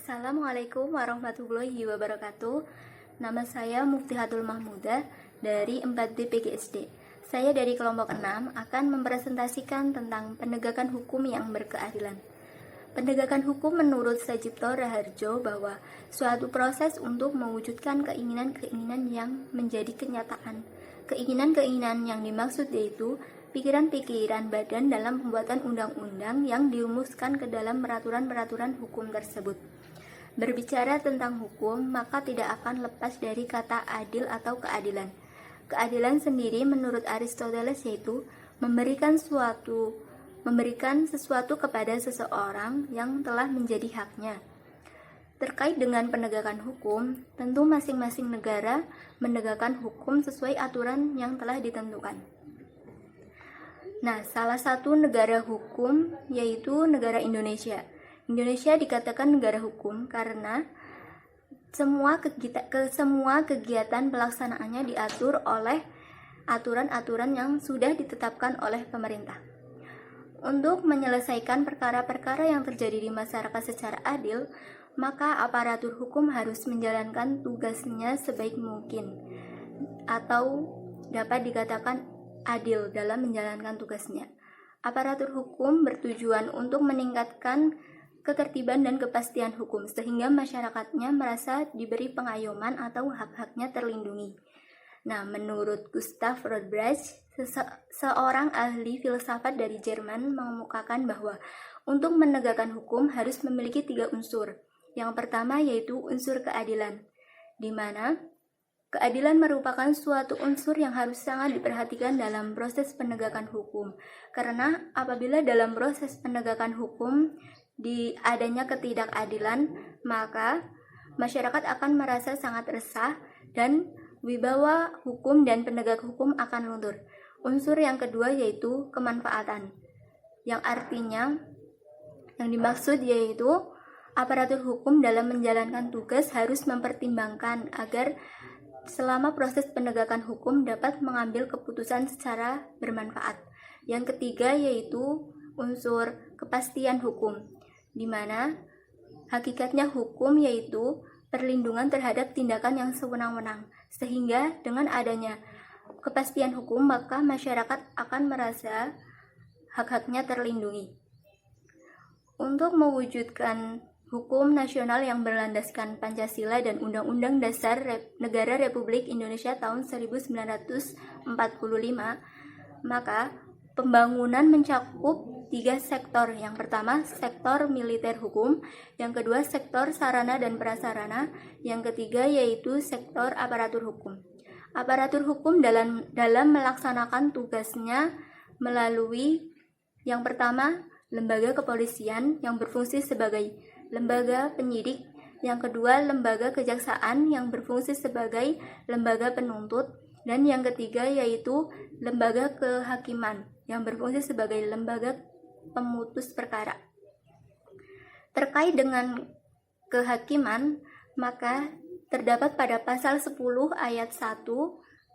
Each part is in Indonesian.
Assalamualaikum warahmatullahi wabarakatuh. Nama saya Muftihatul Mahmudah dari 4D PGSD. Saya dari kelompok 6 akan mempresentasikan tentang penegakan hukum yang berkeadilan. Penegakan hukum menurut Sajipto Raharjo bahwa suatu proses untuk mewujudkan keinginan-keinginan yang menjadi kenyataan. Keinginan-keinginan yang dimaksud yaitu pikiran-pikiran badan dalam pembuatan undang-undang yang dirumuskan ke dalam peraturan-peraturan hukum tersebut. Berbicara tentang hukum, maka tidak akan lepas dari kata adil atau keadilan. Keadilan sendiri menurut Aristoteles yaitu memberikan sesuatu kepada seseorang yang telah menjadi haknya. Terkait dengan penegakan hukum, tentu masing-masing negara menegakkan hukum sesuai aturan yang telah ditentukan. Nah, salah satu negara hukum yaitu negara Indonesia. Indonesia dikatakan negara hukum karena semua kegiatan pelaksanaannya diatur oleh aturan-aturan yang sudah ditetapkan oleh pemerintah. Untuk menyelesaikan perkara-perkara yang terjadi di masyarakat secara adil, maka aparatur hukum harus menjalankan tugasnya sebaik mungkin atau dapat dikatakan adil dalam menjalankan tugasnya. Aparatur hukum bertujuan untuk meningkatkan ketertiban dan kepastian hukum sehingga masyarakatnya merasa diberi pengayoman atau hak-haknya terlindungi. Nah, menurut Gustav Rothbard, seorang ahli filsafat dari Jerman mengemukakan bahwa untuk menegakkan hukum harus memiliki 3 unsur. Yang pertama yaitu unsur keadilan, di mana keadilan merupakan suatu unsur yang harus sangat diperhatikan dalam proses penegakan hukum. Karena apabila dalam proses penegakan hukum adanya ketidakadilan, maka masyarakat akan merasa sangat resah dan wibawa hukum dan penegak hukum akan luntur. Unsur yang kedua yaitu kemanfaatan, yang artinya yang dimaksud yaitu aparatur hukum dalam menjalankan tugas harus mempertimbangkan agar selama proses penegakan hukum dapat mengambil keputusan secara bermanfaat. Yang ketiga yaitu unsur kepastian hukum, di mana hakikatnya hukum yaitu perlindungan terhadap tindakan yang sewenang-wenang, sehingga dengan adanya kepastian hukum maka masyarakat akan merasa hak-haknya terlindungi. Untuk mewujudkan hukum nasional yang berlandaskan Pancasila dan Undang-Undang Dasar Negara Republik Indonesia tahun 1945, maka pembangunan mencakup 3 sektor. Yang pertama, sektor militer hukum, yang kedua, sektor sarana dan prasarana, yang ketiga yaitu sektor aparatur hukum. Aparatur hukum dalam melaksanakan tugasnya melalui yang pertama, lembaga kepolisian yang berfungsi sebagai lembaga penyidik, yang kedua lembaga kejaksaan yang berfungsi sebagai lembaga penuntut, dan yang ketiga yaitu lembaga kehakiman yang berfungsi sebagai lembaga pemutus perkara. Terkait dengan kehakiman, maka terdapat pada pasal 10 ayat 1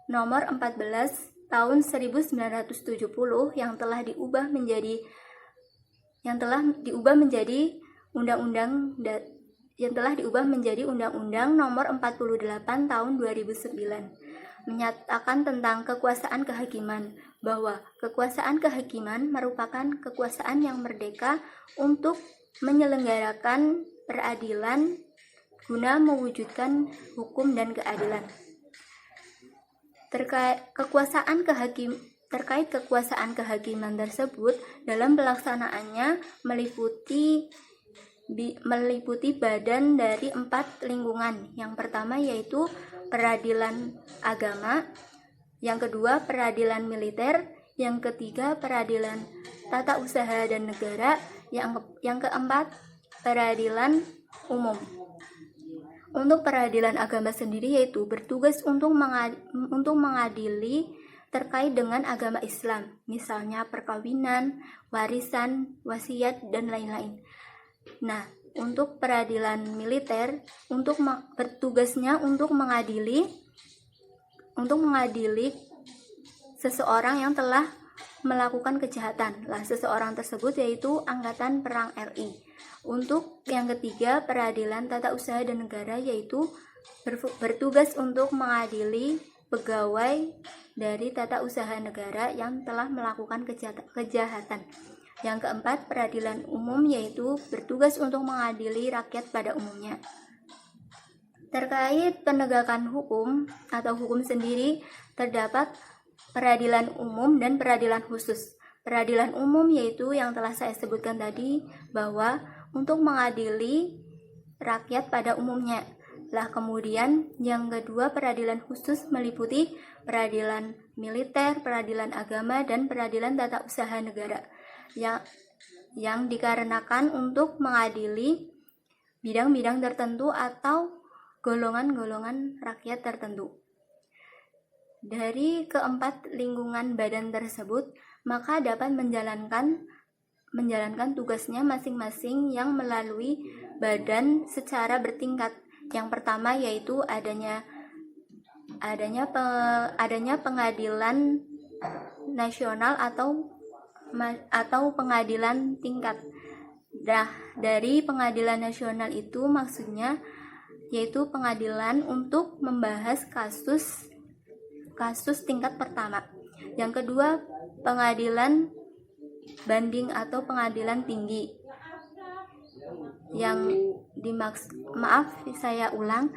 nomor 14 tahun 1970 yang telah diubah menjadi Undang-Undang Nomor 48 Tahun 2009, menyatakan tentang kekuasaan kehakiman, bahwa kekuasaan kehakiman merupakan kekuasaan yang merdeka untuk menyelenggarakan peradilan guna mewujudkan hukum dan keadilan. Terkait kekuasaan kehakiman tersebut dalam pelaksanaannya meliputi badan dari 4 lingkungan. Yang pertama yaitu peradilan agama, yang kedua peradilan militer, yang ketiga peradilan tata usaha dan negara, yang keempat peradilan umum. Untuk peradilan agama sendiri yaitu bertugas untuk mengadili terkait dengan agama Islam, misalnya perkawinan, warisan, wasiat, dan lain-lain. Nah, untuk peradilan militer bertugasnya untuk mengadili seseorang yang telah melakukan kejahatan. Seseorang tersebut yaitu Angkatan Perang RI. Untuk yang ketiga, peradilan tata usaha dan negara, yaitu bertugas untuk mengadili pegawai dari tata usaha negara yang telah melakukan kejahatan. Yang keempat, peradilan umum, yaitu bertugas untuk mengadili rakyat pada umumnya. Terkait penegakan hukum atau hukum sendiri, terdapat peradilan umum dan peradilan khusus. Peradilan umum yaitu yang telah saya sebutkan tadi, bahwa untuk mengadili rakyat pada umumnya. Lah kemudian yang kedua, peradilan khusus meliputi peradilan militer, peradilan agama, dan peradilan tata usaha negara yang dikarenakan untuk mengadili bidang-bidang tertentu atau golongan-golongan rakyat tertentu. Dari keempat lingkungan badan tersebut, maka dapat menjalankan tugasnya masing-masing yang melalui badan secara bertingkat. Yang pertama yaitu adanya pengadilan nasional atau pengadilan tingkat. Nah, dari pengadilan nasional itu maksudnya yaitu pengadilan untuk membahas kasus tingkat pertama. Yang kedua, pengadilan banding atau pengadilan tinggi. Saya ulang.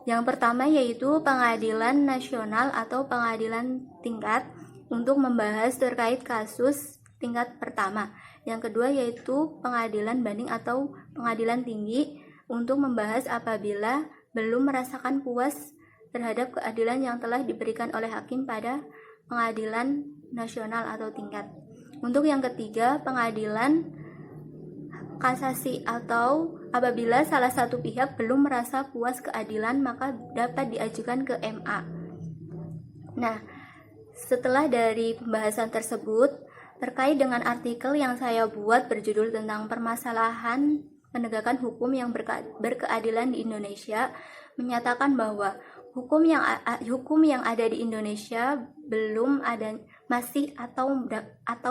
Yang pertama yaitu pengadilan nasional atau pengadilan tingkat untuk membahas terkait kasus tingkat pertama. Yang kedua yaitu pengadilan banding atau pengadilan tinggi untuk membahas apabila belum merasakan puas terhadap keadilan yang telah diberikan oleh hakim pada pengadilan nasional atau tingkat. Untuk yang ketiga, pengadilan kasasi atau apabila salah satu pihak belum merasa puas keadilan maka dapat diajukan ke MA. Nah, setelah dari pembahasan tersebut terkait dengan artikel yang saya buat berjudul tentang permasalahan penegakan hukum yang berkeadilan di Indonesia, menyatakan bahwa hukum yang ada di Indonesia masih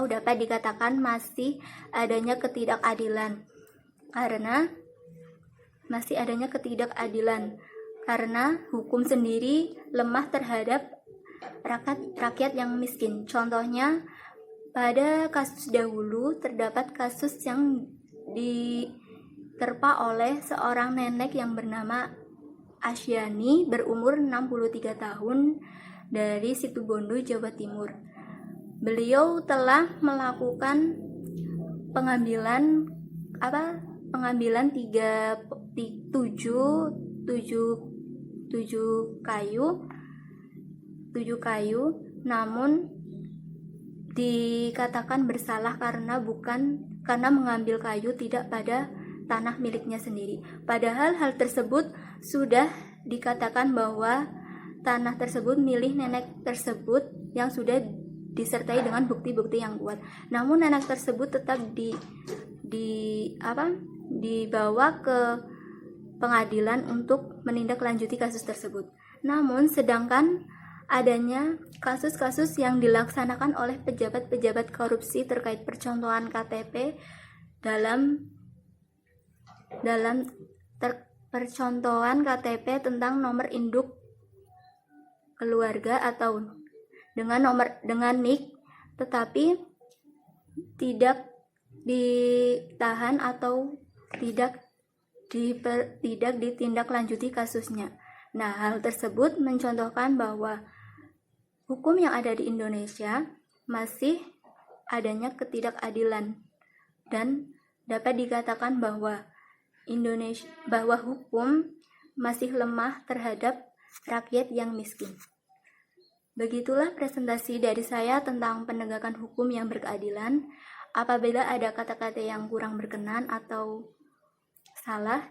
dapat dikatakan masih adanya ketidakadilan karena hukum sendiri lemah terhadap rakyat yang miskin. Contohnya, pada kasus dahulu terdapat kasus yang diterpa oleh seorang nenek yang bernama Asyani berumur 63 tahun dari Situbondo, Jawa Timur. Beliau telah melakukan pengambilan 7 kayu, namun dikatakan bersalah karena mengambil kayu tidak pada tanah miliknya sendiri. Padahal hal tersebut sudah dikatakan bahwa tanah tersebut milik nenek tersebut yang sudah disertai dengan bukti-bukti yang kuat. Namun nenek tersebut tetap dibawa ke pengadilan untuk menindaklanjuti kasus tersebut. Namun sedangkan adanya kasus-kasus yang dilaksanakan oleh pejabat-pejabat korupsi terkait percontohan KTP dalam percontohan KTP tentang nomor induk keluarga atau dengan NIK, tetapi tidak ditahan atau tidak ditindaklanjuti kasusnya. Nah, hal tersebut mencontohkan bahwa hukum yang ada di Indonesia masih adanya ketidakadilan dan dapat dikatakan bahwa hukum masih lemah terhadap rakyat yang miskin. Begitulah presentasi dari saya tentang penegakan hukum yang berkeadilan. Apabila ada kata-kata yang kurang berkenan atau salah,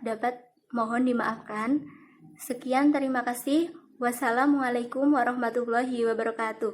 mohon dimaafkan. Sekian, terima kasih. Wassalamualaikum warahmatullahi wabarakatuh.